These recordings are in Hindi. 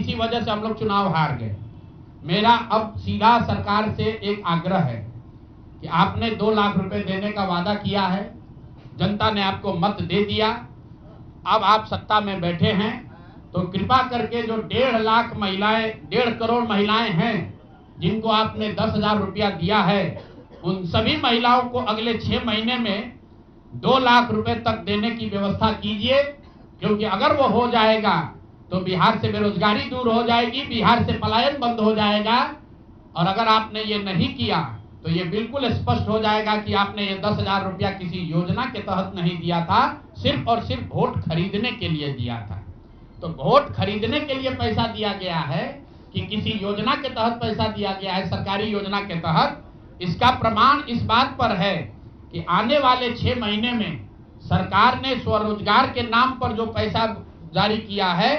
इसी वजह से हम लोग चुनाव हार गए। मेरा अब सीधा सरकार से एक आग्रह है कि आपने 2 लाख रुपए देने का वादा किया है, जनता ने आपको मत दे दिया, अब आप सत्ता में बैठे हैं, तो कृपा करके जो 1.5 लाख महिलाएं, 1.5 करोड़ महिलाएं हैं जिनको आपने 10,000 रुपया दिया है, उन सभी महिलाओं को अगले 6 महीने में 2 लाख रुपए तक देने की व्यवस्था कीजिए। क्योंकि अगर वो हो जाएगा तो बिहार से बेरोजगारी दूर हो जाएगी, बिहार से पलायन बंद हो जाएगा। और अगर आपने ये नहीं किया तो ये बिल्कुल स्पष्ट हो जाएगा कि आपने ये 10,000 रुपया किसी योजना के तहत नहीं दिया था, सिर्फ और सिर्फ वोट खरीदने के लिए दिया था। तो वोट खरीदने के लिए पैसा दिया गया है कि किसी योजना के तहत पैसा दिया गया है, सरकारी योजना के तहत, इसका प्रमाण इस बात पर है कि आने वाले 6 महीने में सरकार ने स्वरोजगार के नाम पर जो पैसा जारी किया है,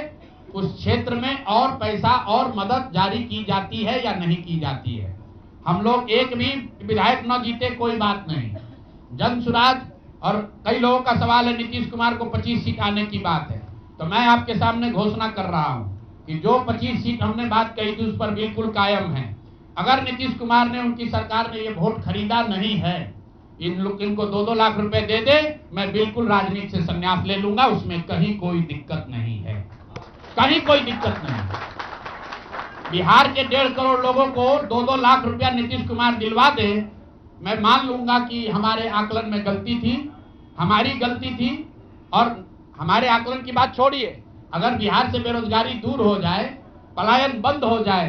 उस क्षेत्र में और पैसा और मदद जारी की जाती है या नहीं की जाती है। हम लोग एक भी विधायक न जीते कोई बात नहीं, जन सुराज। और कई लोगों का सवाल है नीतीश कुमार को 25 सीट आने की बात है, तो मैं आपके सामने घोषणा कर रहा हूं कि जो 25 सीट हमने बात कही थी उस पर बिल्कुल कायम है। अगर नीतीश कुमार ने, उनकी सरकार ने ये वोट खरीदा नहीं है, इनको 2-2 लाख रुपए दे दे, मैं बिल्कुल राजनीति से संन्यास ले लूंगा, उसमें कहीं कोई दिक्कत नहीं है, कहीं कोई दिक्कत नहीं। बिहार के 1.5 करोड़ लोगों को 2-2 लाख रुपया नीतीश कुमार दिलवा दे, मैं मान लूंगा कि हमारे आकलन में गलती थी, हमारी गलती थी। और हमारे आकलन की बात छोड़िए, अगर बिहार से बेरोजगारी दूर हो जाए, पलायन बंद हो जाए,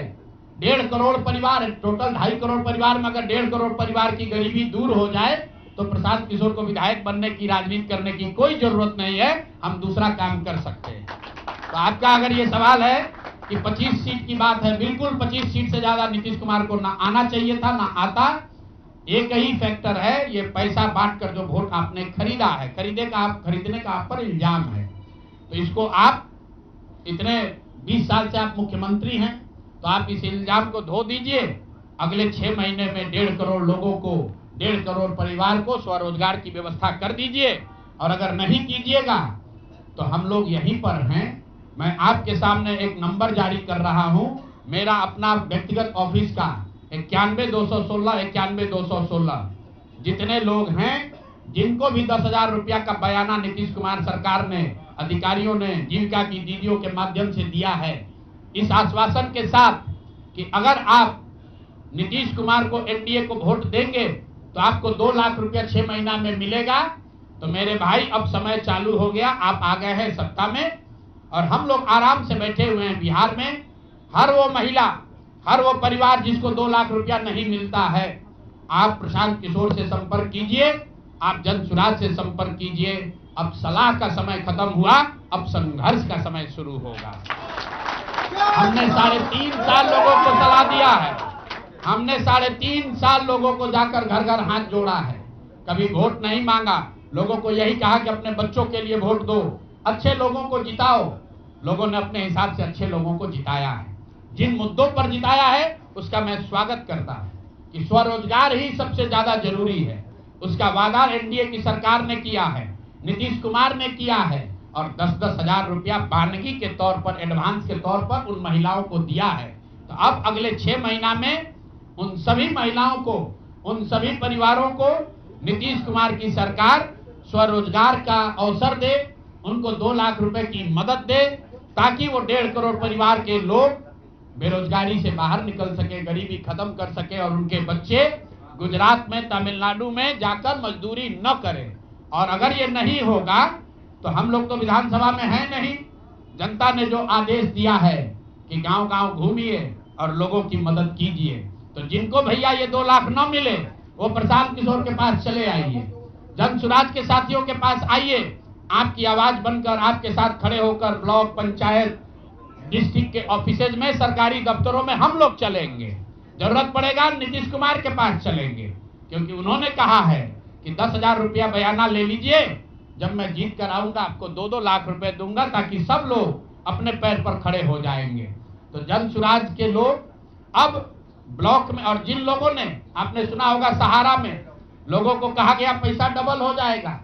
1.5 करोड़ परिवार, टोटल 2.5 करोड़ परिवार में अगर 1.5 करोड़ परिवार की गरीबी दूर हो जाए, तो प्रशांत किशोर को विधायक बनने की, राजनीति करने की कोई जरूरत नहीं है, हम दूसरा काम कर सकते हैं। तो आपका अगर ये सवाल है कि 25 सीट की बात है, बिल्कुल 25 सीट से ज्यादा नीतीश कुमार को ना आना चाहिए था, ना आता। एक ही फैक्टर है, ये पैसा बांटकर जो वोट आपने खरीदा है, खरीदने का आप पर इल्जाम है। तो इसको आप इतने 20 साल से आप मुख्यमंत्री हैं, तो आप इस इल्जाम को धो दीजिए। अगले 6 महीने में 1.5 करोड़ लोगों को, 1.5 करोड़ परिवार को स्वरोजगार की व्यवस्था कर दीजिए। और अगर नहीं कीजिएगा तो हम लोग यहीं पर हैं। मैं आपके सामने एक नंबर जारी कर रहा हूं, मेरा अपना व्यक्तिगत ऑफिस का 91-216, 91-216। जितने लोग हैं जिनको भी 10,000 रुपया का बयाना नीतीश कुमार सरकार ने, अधिकारियों ने, जीविका की दीदियों के माध्यम से दिया है, इस आश्वासन के साथ कि अगर आप नीतीश कुमार को, एनडीए को वोट देंगे तो आपको 2 लाख रुपया 6 महीना में मिलेगा। तो मेरे भाई, अब समय चालू हो गया, आप आ गए हैं सत्ता में और हम लोग आराम से बैठे हुए हैं बिहार में। हर वो महिला, हर वो परिवार जिसको 2 लाख रुपया नहीं मिलता है, आप प्रशांत किशोर से संपर्क कीजिए, आप जन सुराज से संपर्क कीजिए। अब सलाह का समय खत्म हुआ, अब संघर्ष का समय शुरू होगा। हमने 3.5 साल लोगों को सलाह दिया है, हमने 3.5 साल लोगों को जाकर घर घर हाथ जोड़ा है, कभी वोट नहीं मांगा। लोगों को यही कहा कि अपने बच्चों के लिए वोट दो, अच्छे लोगों को जिताओ। लोगों ने अपने हिसाब से अच्छे लोगों को जिताया है। जिन मुद्दों पर जिताया है उसका मैं स्वागत करता हूं कि स्वरोजगार ही सबसे ज्यादा जरूरी है। उसका वादा एनडीए की सरकार ने किया है, नीतीश कुमार ने किया है, और 10-10 हजार रुपया बानगी के तौर पर, एडवांस के तौर पर उन महिलाओं को दिया है। तो अब अगले 6 महीना में उन सभी महिलाओं को, उन सभी परिवारों को नीतीश कुमार की सरकार स्वरोजगार का अवसर दे, उनको 2 लाख रुपए की मदद दे, ताकि वो 1.5 करोड़ परिवार के लोग बेरोजगारी से बाहर निकल सके, गरीबी खत्म कर सके और उनके बच्चे गुजरात में, तमिलनाडु में जाकर मजदूरी न करें। और अगर ये नहीं होगा तो हम लोग तो विधानसभा में हैं नहीं। जनता ने जो आदेश दिया है कि गांव-गांव घूमिए और लोगों की मदद कीजिए, तो जिनको भैया ये 2 लाख न मिले वो प्रशांत किशोर के पास चले आइए, जन सुराज के साथियों के पास आइए। आपकी आवाज बनकर, आपके साथ खड़े होकर ब्लॉक, पंचायत, डिस्ट्रिक्ट के ऑफिसेज में, सरकारी दफ्तरों में हम लोग चलेंगे। जरूरत पड़ेगा नीतीश कुमार के पास चलेंगे, क्योंकि उन्होंने कहा है कि 10,000 रुपया बयाना ले लीजिए, जब मैं जीत कर आऊंगा आपको 2-2 लाख रुपए दूंगा, ताकि सब लोग अपने पैर पर खड़े हो जाएंगे। तो जन सुराज के लोग अब ब्लॉक में, और जिन लोगों ने, आपने सुना होगा सहारा में लोगों को कहा गया पैसा डबल हो जाएगा,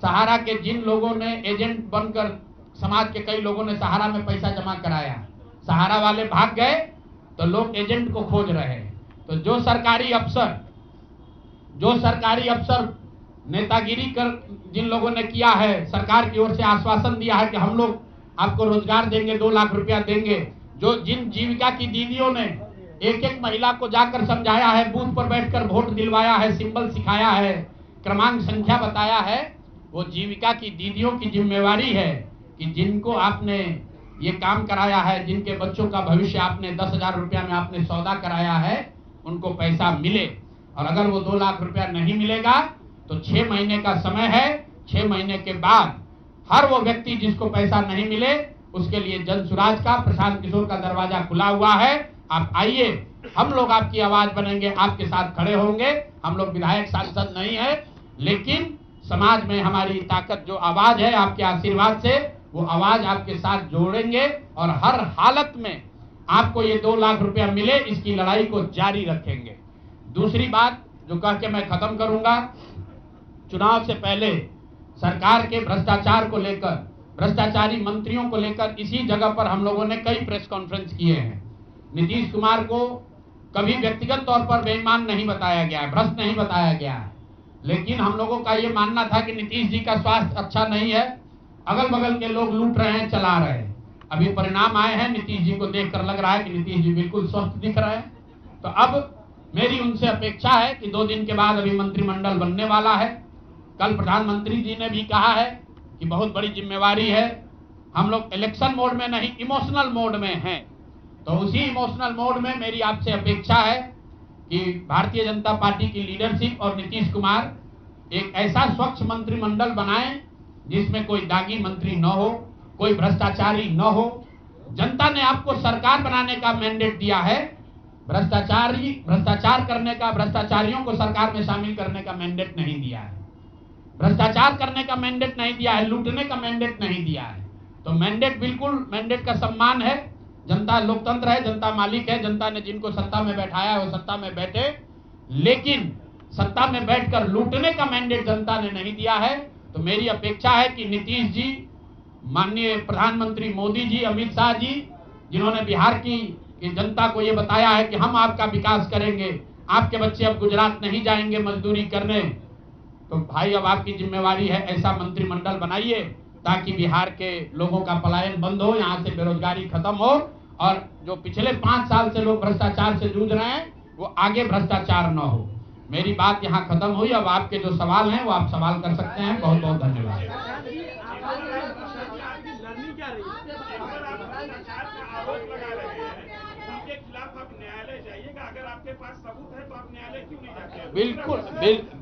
सहारा के जिन लोगों ने एजेंट बनकर, समाज के कई लोगों ने सहारा में पैसा जमा कराया, सहारा वाले भाग गए तो लोग एजेंट को खोज रहे हैं। तो जो सरकारी अफसर नेतागिरी कर जिन लोगों ने किया है, सरकार की ओर से आश्वासन दिया है कि हम लोग आपको रोजगार देंगे, 2 लाख रुपया देंगे, जिन जीविका की दीदियों ने एक एक महिला को जाकर समझाया है, बूथ पर बैठकर वोट दिलवाया है, सिंबल सिखाया है, क्रमांक संख्या बताया है, वो जीविका की दीदियों की जिम्मेवारी है कि जिनको आपने ये काम कराया है, जिनके बच्चों का भविष्य आपने 10,000 रुपया में आपने सौदा कराया है, उनको पैसा मिले। और अगर वो 2 लाख रुपया नहीं मिलेगा तो 6 महीने का समय है। 6 महीने के बाद हर वो व्यक्ति जिसको पैसा नहीं मिले उसके लिए जन सुराज का, प्रशांत किशोर का दरवाजा खुला हुआ है। आप आइए, हम लोग आपकी आवाज बनेंगे, आपके साथ खड़े होंगे। हम लोग विधायक सांसद नहीं है, लेकिन समाज में हमारी ताकत जो आवाज है, आपके आशीर्वाद से वो आवाज आपके साथ जोड़ेंगे और हर हालत में आपको ये 2 लाख रुपया मिले, इसकी लड़ाई को जारी रखेंगे। दूसरी बात जो कह के मैं खत्म करूंगा, चुनाव से पहले सरकार के भ्रष्टाचार को लेकर, भ्रष्टाचारी मंत्रियों को लेकर इसी जगह पर हम लोगों ने कई प्रेस कॉन्फ्रेंस किए हैं। नीतीश कुमार को कभी व्यक्तिगत तौर पर बेईमान नहीं बताया गया है, भ्रष्ट नहीं बताया गया है, लेकिन हम लोगों का ये मानना था कि नीतीश जी का स्वास्थ्य अच्छा नहीं है, अगल बगल के लोग लूट रहे हैं, चला रहे हैं। अभी परिणाम आए हैं, नीतीश जी को देखकर लग रहा है कि नीतीश जी बिल्कुल स्वस्थ दिख रहे हैं। तो अब मेरी उनसे अपेक्षा है कि 2 दिन के बाद अभी मंत्रिमंडल बनने वाला है। कल प्रधानमंत्री जी ने भी कहा है कि बहुत बड़ी जिम्मेवारी है, हम लोग इलेक्शन मोड में नहीं, इमोशनल मोड में हैं। तो उसी इमोशनल मोड में मेरी आपसे अपेक्षा है कि भारतीय जनता पार्टी की लीडरशिप और नीतीश कुमार एक ऐसा स्वच्छ मंत्रिमंडल बनाएं जिसमें कोई दागी मंत्री न हो, कोई भ्रष्टाचारी न हो। जनता ने आपको सरकार बनाने का मैंडेट दिया है, भ्रष्टाचार करने का, भ्रष्टाचारियों को सरकार में शामिल करने का मैंडेट नहीं दिया है, भ्रष्टाचार करने का मैंडेट नहीं दिया है, लूटने का मैंडेट नहीं दिया है। तो मैंडेट, बिल्कुल मैंडेट का सम्मान है। जनता लोकतंत्र है, जनता मालिक है, जनता ने जिनको सत्ता में बैठाया है वो सत्ता में बैठे, लेकिन सत्ता में बैठकर लूटने का मैंडेट जनता ने नहीं दिया है। तो मेरी अपेक्षा है कि नीतीश जी, माननीय प्रधानमंत्री मोदी जी, अमित शाह जी, जिन्होंने बिहार की जनता को ये बताया है कि हम आपका विकास करेंगे, आपके बच्चे अब गुजरात नहीं जाएंगे मजदूरी करने, तो भाई अब आपकी जिम्मेवारी है ऐसा मंत्रिमंडल बनाइए ताकि बिहार के लोगों का पलायन बंद हो, यहाँ से बेरोजगारी खत्म हो और जो पिछले 5 साल से लोग भ्रष्टाचार से जूझ रहे हैं वो आगे भ्रष्टाचार न हो। मेरी बात यहाँ खत्म हुई। अब आपके जो सवाल हैं वो आप सवाल कर सकते हैं। बहुत बहुत धन्यवाद।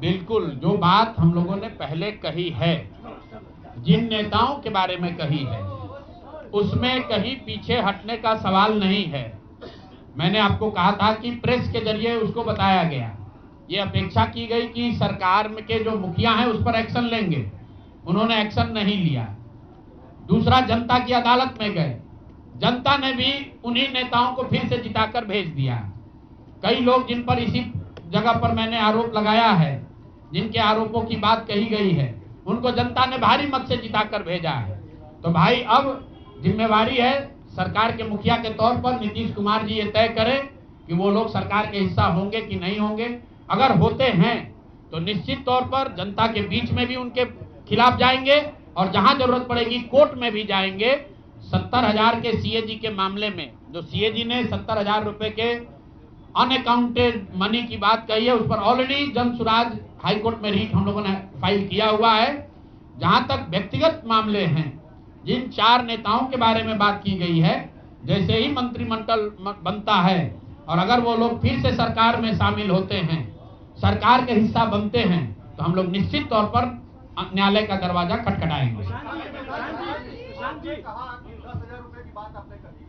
बिल्कुल जो बात हम लोगों ने पहले कही है, जिन नेताओं के बारे में कही है, उसमें कहीं पीछे हटने का सवाल नहीं है। मैंने आपको कहा था कि प्रेस के जरिए उसको बताया गया, ये अपेक्षा की गई कि सरकार के जो मुखिया हैं उस पर एक्शन लेंगे, उन्होंने एक्शन नहीं लिया। दूसरा, जनता की अदालत में गए, जनता ने भी उन्हीं नेताओं को फिर से जिताकर भेज दिया। कई लोग जिन पर इसी जगह पर मैंने आरोप लगाया है, जिनके आरोपों की बात कही गई है, उनको जनता ने भारी मत से जिताकर भेजा है। तो भाई अब जिम्मेवारी है सरकार के मुखिया के तौर पर नीतीश कुमार जी ये तय करें कि वो लोग सरकार के हिस्सा होंगे कि नहीं होंगे। अगर होते हैं तो निश्चित तौर पर जनता के बीच में भी उनके खिलाफ जाएंगे और जहां जरूरत पड़ेगी कोर्ट में भी जाएंगे। 70,000 के सीएजी के मामले में जो सीएजी ने 70,000 रुपए के अनअकाउंटेड मनी की बात कही है, उस पर ऑलरेडी जन सुराज हाईकोर्ट में रीट हम लोगों ने फाइल किया हुआ है। जहां तक व्यक्तिगत मामले हैं, जिन 4 नेताओं के बारे में बात की गई है, जैसे ही मंत्रिमंडल बनता है और अगर वो लोग फिर से सरकार में शामिल होते हैं, सरकार के हिस्सा बनते हैं, तो हम लोग निश्चित तौर पर न्यायालय का दरवाजा खटखटाएंगे। 10,000 रुपए की बात आपने कही,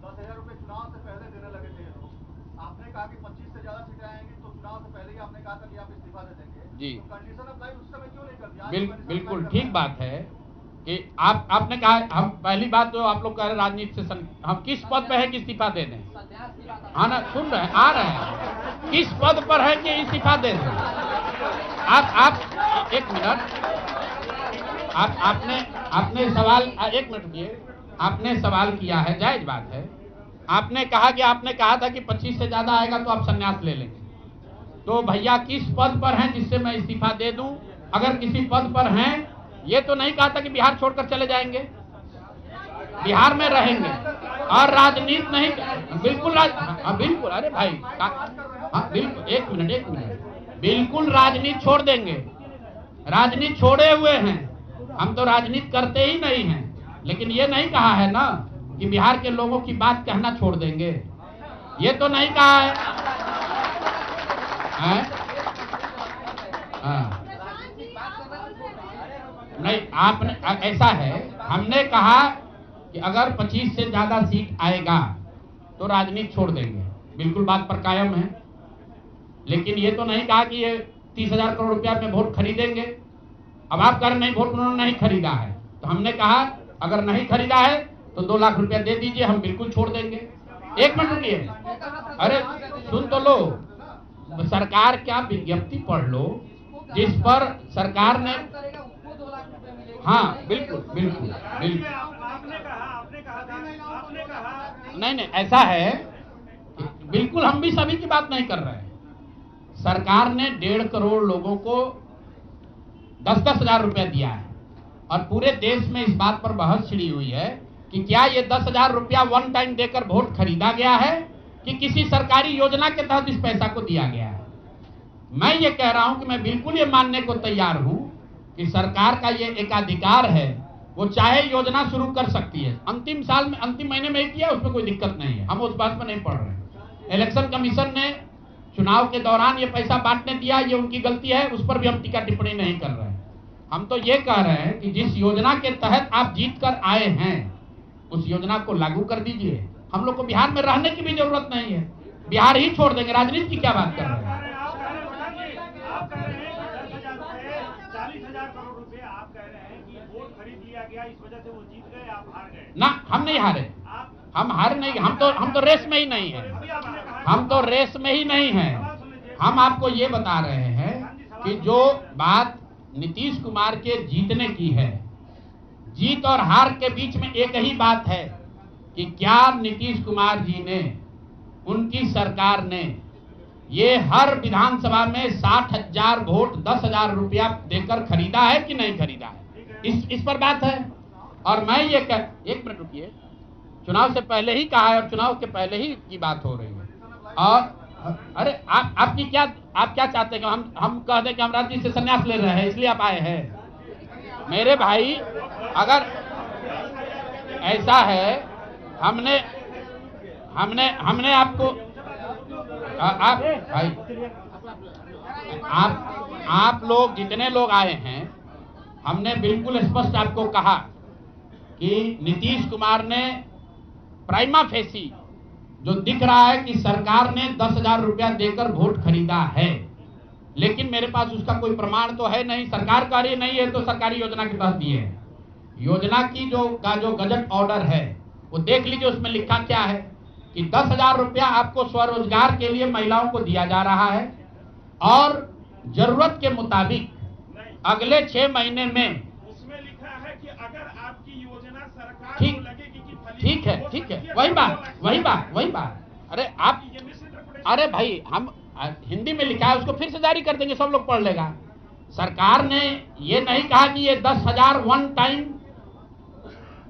10,000 रुपए चुनाव से पहले देने लगे थे लोग। आपने कहा कि 25 से ज्यादा सीटें आएंगी तो चुनाव से पहले ही आपने कहा था कि आप इस्तीफा दे देंगे जी। तो कंडीशन अप्लाई उस समय क्यों नहीं कर दिया? बिल्कुल ठीक बात है कि आपने कहा, हम पहली बात तो आप लोग कह रहे राजनीति से हम किस पद पे है कि इस्तीफा दे दें? हाँ ना, सुन रहे हैं, आ रहे हैं, किस पद पर है कि इस्तीफा दे दें? आप एक मिनट, आपने सवाल, एक मिनट रुकिए, आपने सवाल किया है, जायज बात है। आपने कहा था कि 25 से ज्यादा आएगा तो आप संन्यास ले लेंगे। तो भैया किस पद पर हैं जिससे मैं इस्तीफा दे दूं? अगर किसी पद पर हैं, ये तो नहीं कहा था कि बिहार छोड़कर चले जाएंगे, बिहार में रहेंगे और राजनीति नहीं, बिल्कुल बिल्कुल, अरे भाई बिल्कुल, एक मिनट, बिल्कुल राजनीति छोड़ देंगे, राजनीति छोड़े हुए हैं, हम तो राजनीति करते ही नहीं हैं। लेकिन ये नहीं कहा है ना कि बिहार के लोगों की बात कहना छोड़ देंगे, ये तो नहीं कहा है, नहीं, आपने ऐसा है, हमने कहा कि अगर 25 से ज्यादा सीट आएगा तो राजनीति छोड़ देंगे, बिल्कुल बात पर कायम है। लेकिन ये तो नहीं कहा कि ये 30,000 करोड़ रुपया में वोट खरीदेंगे। अब आप कह रहे नहीं, वोट उन्होंने नहीं खरीदा है, तो हमने कहा अगर नहीं खरीदा है तो 2 लाख रुपया दे दीजिए, हम बिल्कुल छोड़ देंगे। एक मिनट रुकिए, अरे सुन तो लो, सरकार क्या विज्ञप्ति पढ़ लो जिस पर सरकार ने, हाँ बिल्कुल बिल्कुल बिल्कुल, नहीं, ऐसा है, बिल्कुल हम भी सभी की बात नहीं कर रहे हैं। सरकार ने 1.5 करोड़ लोगों को 10-10 हजार रुपया दिया है और पूरे देश में इस बात पर बहस छिड़ी हुई है कि क्या ये 10 हजार रुपया वन टाइम देकर वोट खरीदा गया है कि किसी सरकारी योजना के तहत इस पैसा को दिया गया है। मैं ये कह रहा हूं कि मैं बिल्कुल ये मानने को तैयार हूं कि सरकार का ये एकाधिकार है, वो चाहे योजना शुरू कर सकती है, अंतिम महीने में ही किया, उसमें कोई दिक्कत नहीं है, हम उस बात में नहीं पढ़ रहे हैं। इलेक्शन कमीशन ने चुनाव के दौरान ये पैसा बांटने दिया, ये उनकी गलती है, उस पर भी हम टीका टिप्पणी नहीं कर रहे हैं। हम तो ये कह रहे हैं कि जिस योजना के तहत आप जीत कर आए हैं उस योजना को लागू कर दीजिए। हम लोग को बिहार में रहने की भी जरूरत नहीं है, बिहार ही छोड़ देंगे, राजनीति की क्या बात कर रहे हैं? 40,000 करोड़ रुपए आप कह रहे हैं कि वोट खरीद लिया गया, इस वजह से वो जीत गए, आप हार गए। ना, हम नहीं हारे, हम हार नहीं, हम तो रेस में ही नहीं है, हम तो रेस में ही नहीं है। हम आपको ये बता रहे हैं कि जो बात नीतीश कुमार के जीतने की है, जीत और हार के बीच में एक ही बात है कि क्या नीतीश कुमार जी ने, उनकी सरकार ने ये हर विधानसभा में 60,000 वोट 10,000 रुपया देकर खरीदा है कि नहीं खरीदा है, इस पर बात है। और मैं ये एक मिनट रुकिए, चुनाव से पहले ही कहा है और चुनाव के पहले ही की बात हो रही है। और अरे आप क्या चाहते हैं कि हम कह दें कि हम राजनीति से संन्यास ले रहे हैं इसलिए आप आए हैं? मेरे भाई, अगर ऐसा है, हमने आपको, आप लोग जितने लोग आए हैं, हमने बिल्कुल स्पष्ट आपको कहा कि नीतीश कुमार ने प्राइमा फेसी जो दिख रहा है कि सरकार ने 10,000 रुपया देकर वोट खरीदा है, लेकिन मेरे पास उसका कोई प्रमाण तो है नहीं। सरकार कह रही नहीं है तो सरकारी योजना के तहत दिए हैं। योजना की जो गजट ऑर्डर है वो देख लीजिए, उसमें लिखा क्या है कि 10,000 रुपया आपको स्वरोजगार के लिए महिलाओं को दिया जा रहा है और जरूरत के मुताबिक अगले 6 महीने में, उसमें लिखा है कि अगर आपकी योजना सरकार ठीक, को लगेगी कि ठीक है, वही बात। अरे भाई, हम हिंदी में लिखा है, उसको फिर से जारी कर देंगे, सब लोग पढ़ लेगा। सरकार ने ये नहीं कहा कि ये 10,000 वन टाइम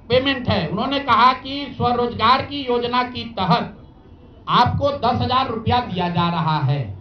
पेमेंट है, उन्होंने कहा कि स्वरोजगार की योजना के तहत आपको 10,000 रुपया दिया जा रहा है।